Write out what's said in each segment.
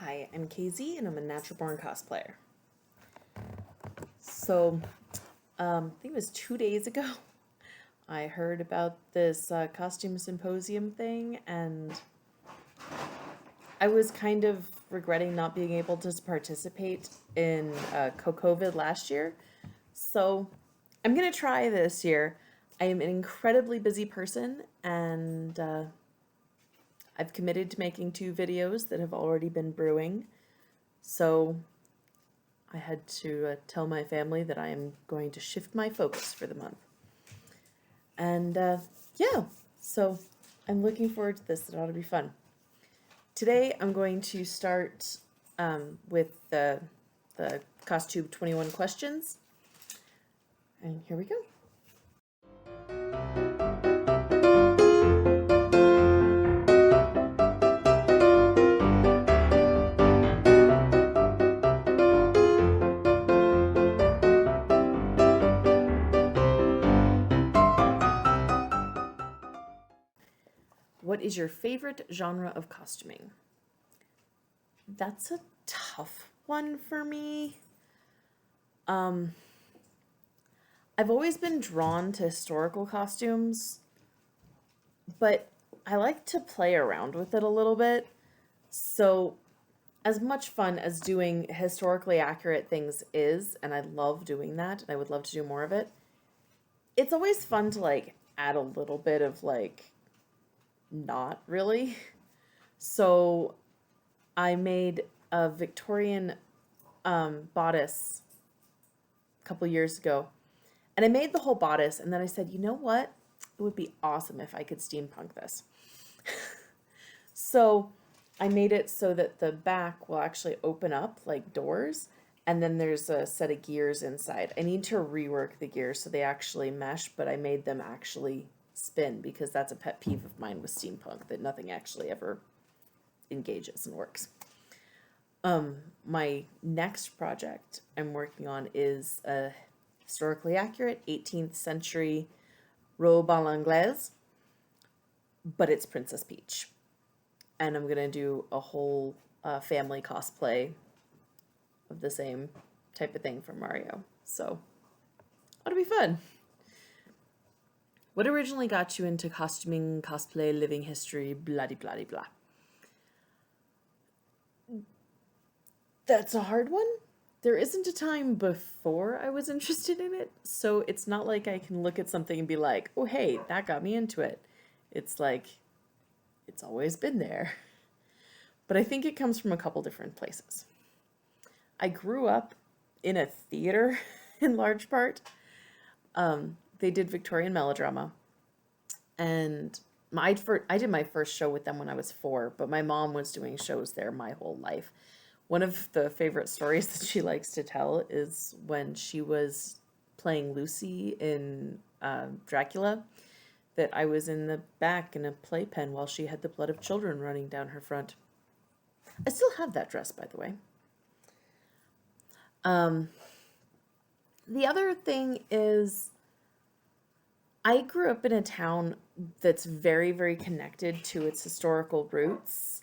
Hi, I'm Cosy, and I'm a natural born cosplayer. So, I think it was 2 days ago, I heard about this costume symposium thing, and I was kind of regretting not being able to participate in COVID last year. So, I'm gonna try this year. I am an incredibly busy person, and I've committed to making 2 videos that have already been brewing. So I had to tell my family that I am going to shift my focus for the month. And yeah, so I'm looking forward to this. It ought to be fun. Today I'm going to start with the Costube 21 questions. And here we go. What is your favorite genre of costuming? That's a tough one for me. I've always been drawn to historical costumes, but I like to play around with it a little bit. So, as much fun as doing historically accurate things is, and I love doing that, and I would love to do more of it, it's always fun to like add a little bit of like not really. So I made a Victorian bodice a couple years ago, and I made the whole bodice, and then I said, you know what? It would be awesome if I could steampunk this. So I made it so that the back will actually open up like doors, and then there's a set of gears inside. I need to rework the gears so they actually mesh, but I made them actually spin because that's a pet peeve of mine with steampunk, that nothing actually ever engages and works. My next project I'm working on is a historically accurate 18th century robe à l'anglaise, but it's Princess Peach. And I'm gonna do a whole family cosplay of the same type of thing from Mario. So, it'll be fun. What originally got you into costuming, cosplay, living history, blah de blah de blah? That's a hard one. There isn't a time before I was interested in it, so it's not like I can look at something and be like, oh hey, that got me into it. It's like, it's always been there. But I think it comes from a couple different places. I grew up in a theater in large part. They did Victorian melodrama, and I did my first show with them when I was 4, but my mom was doing shows there my whole life. One of the favorite stories that she likes to tell is when she was playing Lucy in Dracula, that I was in the back in a playpen while she had the blood of children running down her front. I still have that dress, by the way. The other thing is, I grew up in a town that's very, very connected to its historical roots.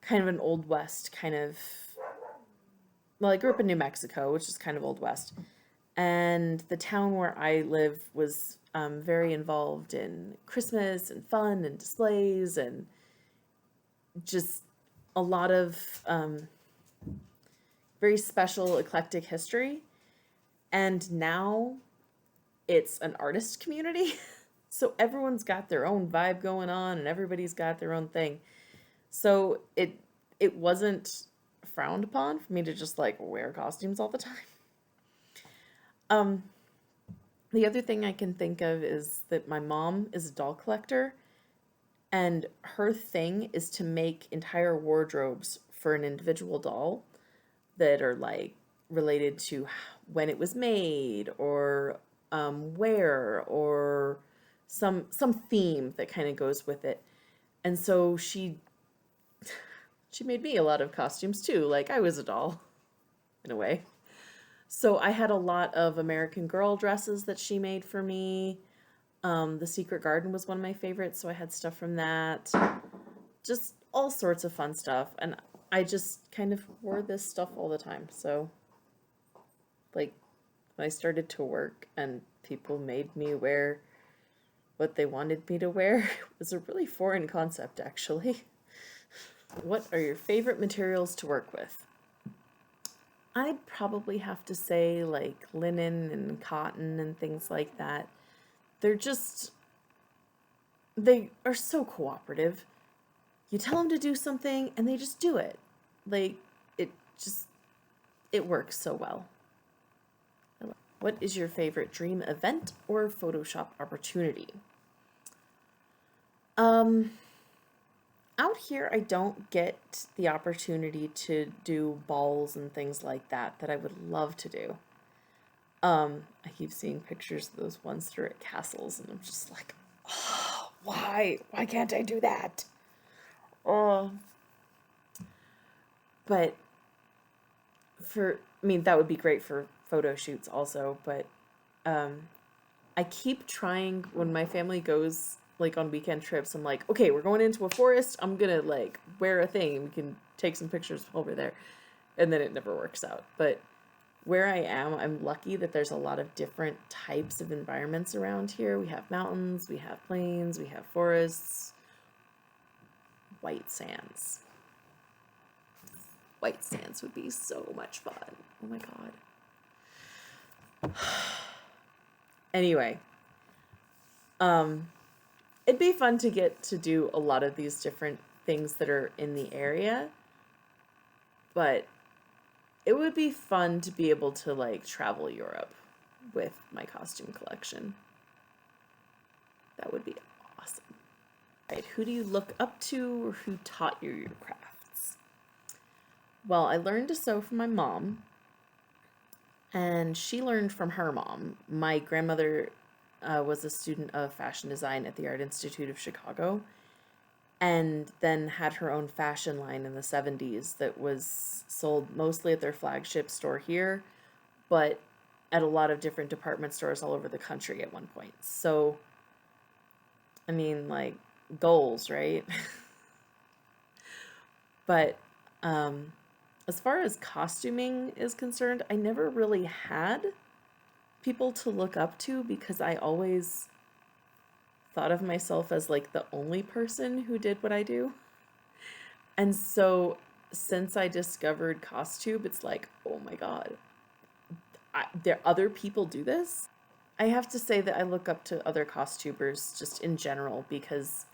Kind of an Old West kind of... Well, I grew up in New Mexico, which is kind of Old West. And the town where I live was very involved in Christmas and fun and displays and just a lot of very special, eclectic history. And now it's an artist community. So everyone's got their own vibe going on and everybody's got their own thing. So it wasn't frowned upon for me to just like wear costumes all the time. The other thing I can think of is that my mom is a doll collector, and her thing is to make entire wardrobes for an individual doll that are like related to when it was made or where or some theme that kind of goes with it. And so she made me a lot of costumes too. Like I was a doll in a way. So I had a lot of American Girl dresses that she made for me. The Secret Garden was one of my favorites, so I had stuff from that. Just all sorts of fun stuff. And I just kind of wore this stuff all the time. So, like, when I started to work and people made me wear what they wanted me to wear, it was a really foreign concept, actually. What are your favorite materials to work with? I'd probably have to say, like, linen and cotton and things like that. They're just, they are so cooperative. You tell them to do something and they just do it. Like, it just, it works so well. What is your favorite dream event or Photoshop opportunity? Out here, I don't get the opportunity to do balls and things like that I would love to do. I keep seeing pictures of those ones that are at castles, and I'm just like, oh, why? Why can't I do that? Oh. But I mean, that would be great for photo shoots also, but I keep trying when my family goes like on weekend trips. I'm like, okay, we're going into a forest. I'm gonna like wear a thing. We can take some pictures over there, and then it never works out. But where I am, I'm lucky that there's a lot of different types of environments around here. We have mountains, we have plains, we have forests, white sands. White sands would be so much fun. Oh my god. Anyway, it'd be fun to get to do a lot of these different things that are in the area, but it would be fun to be able to like travel Europe with my costume collection. That would be awesome. Right, who do you look up to or who taught you your crafts? Well, I learned to sew from my mom, and she learned from her mom. My grandmother was a student of fashion design at the Art Institute of Chicago, and then had her own fashion line in the 70s that was sold mostly at their flagship store here, but at a lot of different department stores all over the country at one point. So, I mean, like, goals, right? But as far as costuming is concerned, I never really had people to look up to because I always thought of myself as like the only person who did what I do. And so since I discovered Costube, it's like, oh my god, there other people do this. I have to say that I look up to other Costubers just in general because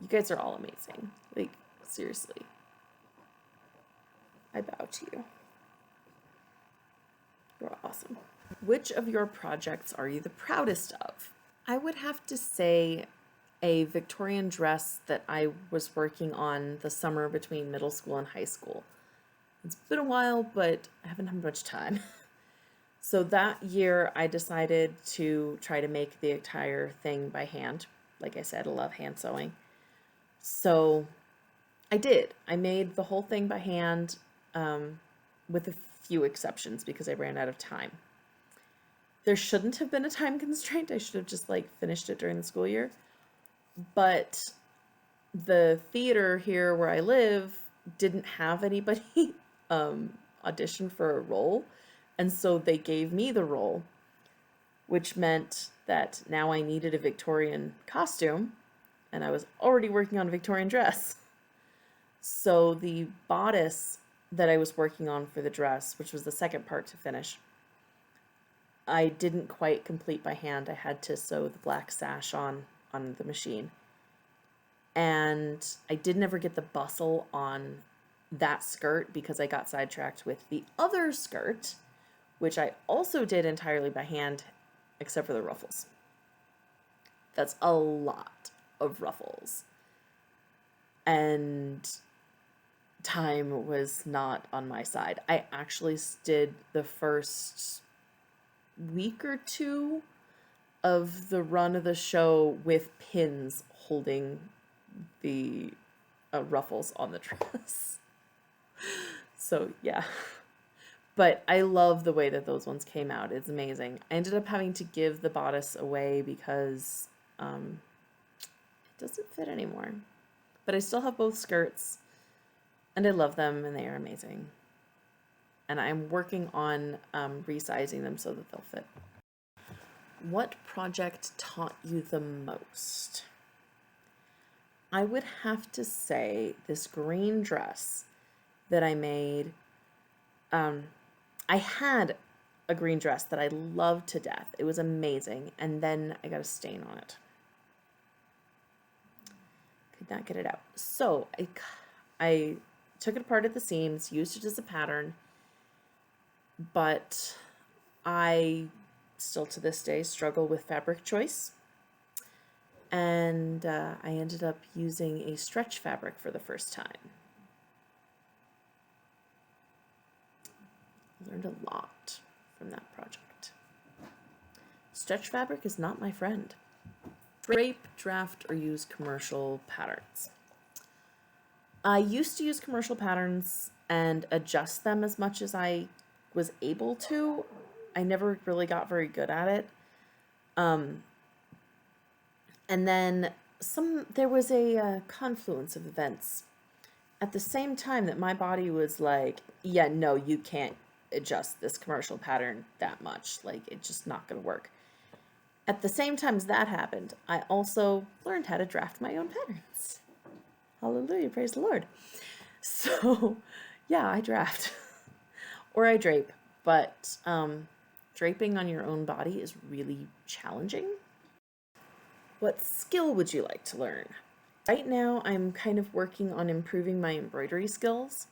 you guys are all amazing. Like, seriously. I bow to you. You're awesome. Which of your projects are you the proudest of? I would have to say a Victorian dress that I was working on the summer between middle school and high school. It's been a while, but I haven't had much time. So that year I decided to try to make the entire thing by hand. Like I said, I love hand sewing. So I did. I made the whole thing by hand, with a few exceptions because I ran out of time. There shouldn't have been a time constraint. I should have just like finished it during the school year. But the theater here where I live didn't have anybody audition for a role. And so they gave me the role, which meant that now I needed a Victorian costume, and I was already working on a Victorian dress. So the bodice that I was working on for the dress, which was the second part to finish, I didn't quite complete by hand. I had to sew the black sash on the machine. And I did never get the bustle on that skirt because I got sidetracked with the other skirt, which I also did entirely by hand, except for the ruffles. That's a lot of ruffles. And time was not on my side. I actually did the first week or two of the run of the show with pins holding the ruffles on the dress. So yeah, but I love the way that those ones came out. It's amazing. I ended up having to give the bodice away because it doesn't fit anymore, but I still have both skirts. And I love them, and they are amazing. And I'm working on resizing them so that they'll fit. What project taught you the most? I would have to say this green dress that I made. I had a green dress that I loved to death. It was amazing. And then I got a stain on it. Could not get it out. So I took it apart at the seams, used it as a pattern, but I still to this day struggle with fabric choice. And I ended up using a stretch fabric for the first time. I learned a lot from that project. Stretch fabric is not my friend. Drape, draft, or use commercial patterns. I used to use commercial patterns and adjust them as much as I was able to. I never really got very good at it. And then there was a confluence of events at the same time that my body was like, yeah, no, you can't adjust this commercial pattern that much. Like, it's just not going to work. At the same time as that happened, I also learned how to draft my own patterns. Hallelujah, praise the Lord. So, yeah, I draft. Or I drape. But draping on your own body is really challenging. What skill would you like to learn? Right now, I'm kind of working on improving my embroidery skills.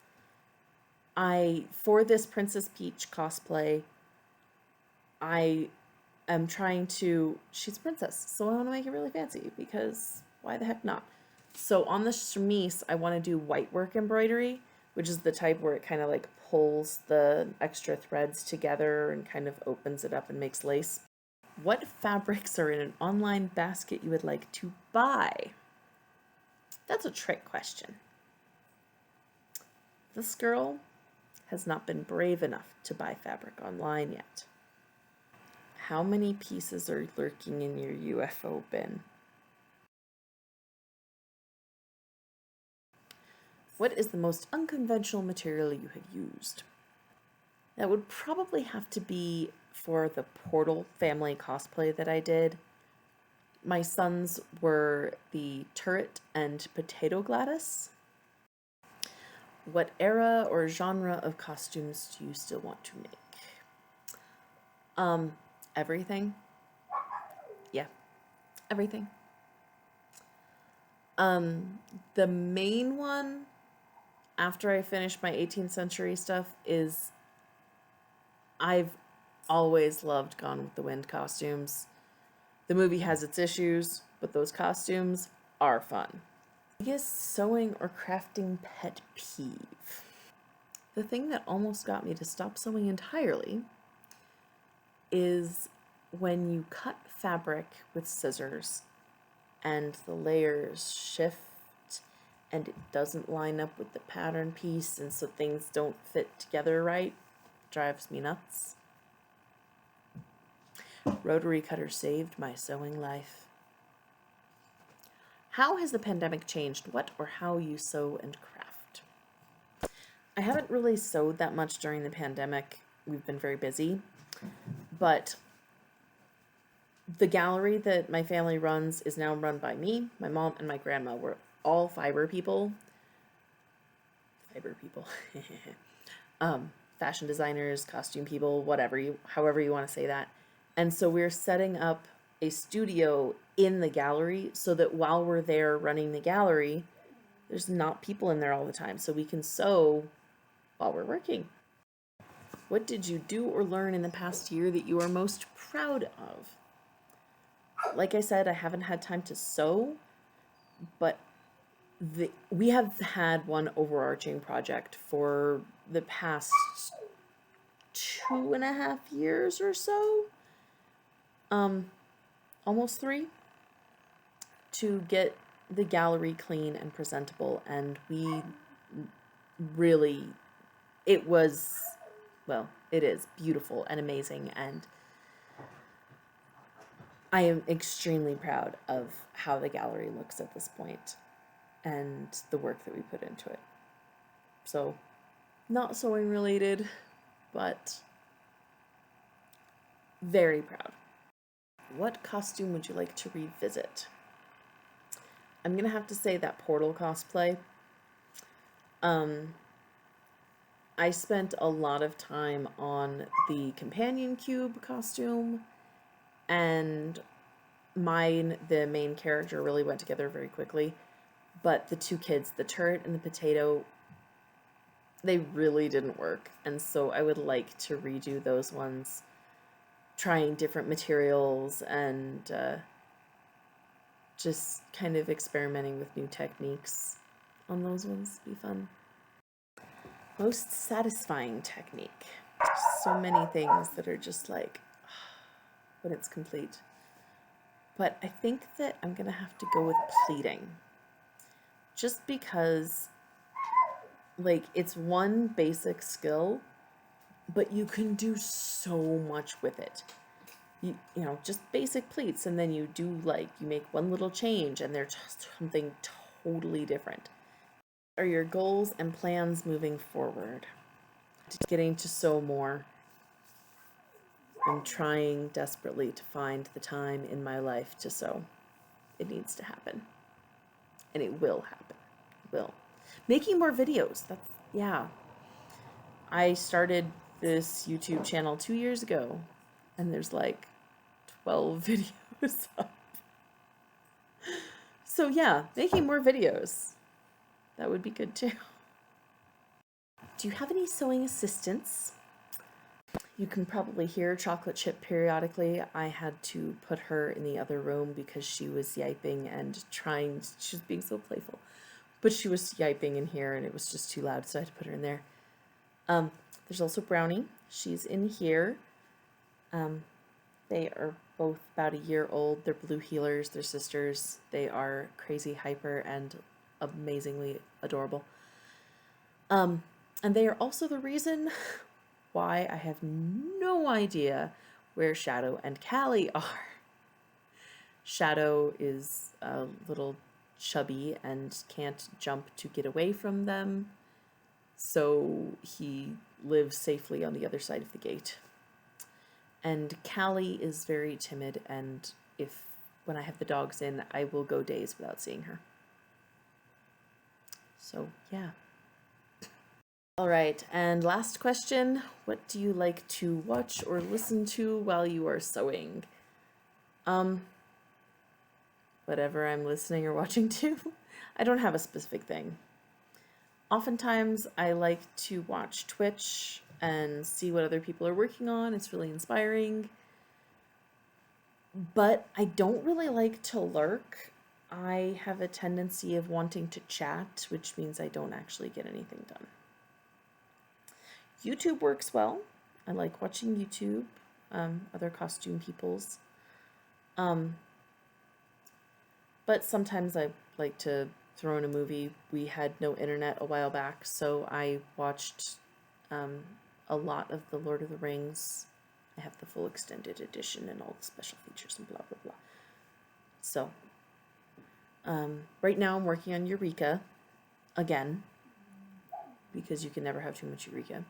For this Princess Peach cosplay, I am trying to, she's a princess, so I want to make it really fancy, because why the heck not? So on the chemise, I want to do white work embroidery, which is the type where it kind of like pulls the extra threads together and kind of opens it up and makes lace. What fabrics are in an online basket you would like to buy? That's a trick question. This girl has not been brave enough to buy fabric online yet. How many pieces are lurking in your UFO bin? What is the most unconventional material you have used? That would probably have to be for the Portal family cosplay that I did. My sons were the Turret and Potato Gladys. What era or genre of costumes do you still want to make? Everything. Yeah, everything. The main one, after I finish my 18th century stuff, is I've always loved Gone with the Wind costumes. The movie has its issues, but those costumes are fun. Biggest sewing or crafting pet peeve? The thing that almost got me to stop sewing entirely is when you cut fabric with scissors and the layers shift and it doesn't line up with the pattern piece, and so things don't fit together right. Drives me nuts. Rotary cutter saved my sewing life. How has the pandemic changed what or how you sew and craft? I haven't really sewed that much during the pandemic. We've been very busy. But the gallery that my family runs is now run by me, my mom, and my grandma. We're all fiber people. Fashion designers, costume people, however you want to say that. And so we're setting up a studio in the gallery so that while we're there running the gallery, there's not people in there all the time, so we can sew while we're working. What did you do or learn in the past year that you are most proud of? Like I said, I haven't had time to sew, but we have had one overarching project for the past 2.5 years or so, almost 3, to get the gallery clean and presentable, and we really, it is beautiful and amazing, and I am extremely proud of how the gallery looks at this point and the work that we put into it. So not sewing related, but very proud. What costume would you like to revisit? I'm gonna have to say that Portal cosplay. I spent a lot of time on the companion cube costume, and the main character, really went together very quickly. But the two kids, the turret and the potato, they really didn't work. And so I would like to redo those ones, trying different materials and just kind of experimenting with new techniques on those ones. Be fun. Most satisfying technique. There's so many things that are just like when it's complete. But I think that I'm gonna have to go with pleating. Just because, like, it's one basic skill, but you can do so much with it. You know, just basic pleats, and then you do, like, you make one little change and they're just something totally different. Are your goals and plans moving forward? Getting to sew more. I'm trying desperately to find the time in my life to sew. It needs to happen. And it will happen. It will. Making more videos. That's, yeah. I started this YouTube channel 2 years ago, and there's like 12 videos up. So yeah, making more videos. That would be good too. Do you have any sewing assistants? You can probably hear Chocolate Chip periodically. I had to put her in the other room because she was yiping and she was being so playful. But she was yiping in here and it was just too loud, so I had to put her in there. There's also Brownie. She's in here. They are both about a year old. They're blue heelers. They're sisters. They are crazy hyper and amazingly adorable. And they are also the reason why I have no idea where Shadow and Callie are. Shadow is a little chubby and can't jump to get away from them, so he lives safely on the other side of the gate. And Callie is very timid, and when I have the dogs in, I will go days without seeing her. So, yeah. All right, and last question. What do you like to watch or listen to while you are sewing? Whatever I'm listening or watching to. I don't have a specific thing. Oftentimes, I like to watch Twitch and see what other people are working on. It's really inspiring. But I don't really like to lurk. I have a tendency of wanting to chat, which means I don't actually get anything done. YouTube works well. I like watching YouTube, other costume people's. But sometimes I like to throw in a movie. We had no internet a while back, so I watched a lot of the Lord of the Rings. I have the full extended edition and all the special features and blah, blah, blah. So, right now I'm working on Eureka again, because you can never have too much Eureka.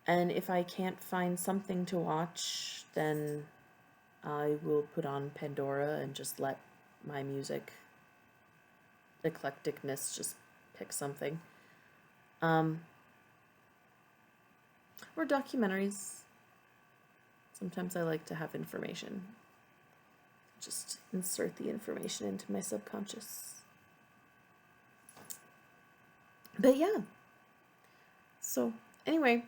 And if I can't find something to watch, then I will put on Pandora and just let my music eclecticness just pick something. Or documentaries. Sometimes I like to have information. Just insert the information into my subconscious. But yeah. So anyway,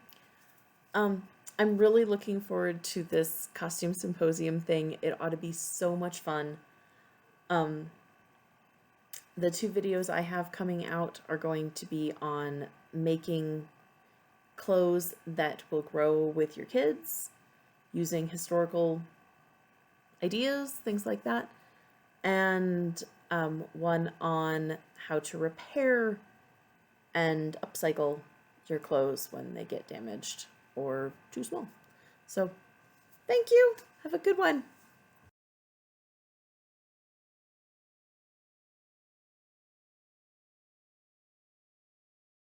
I'm really looking forward to this costume symposium thing. It ought to be so much fun. The 2 videos I have coming out are going to be on making clothes that will grow with your kids, using historical ideas, things like that, and one on how to repair and upcycle your clothes when they get damaged or too small. So, thank you. Have a good one.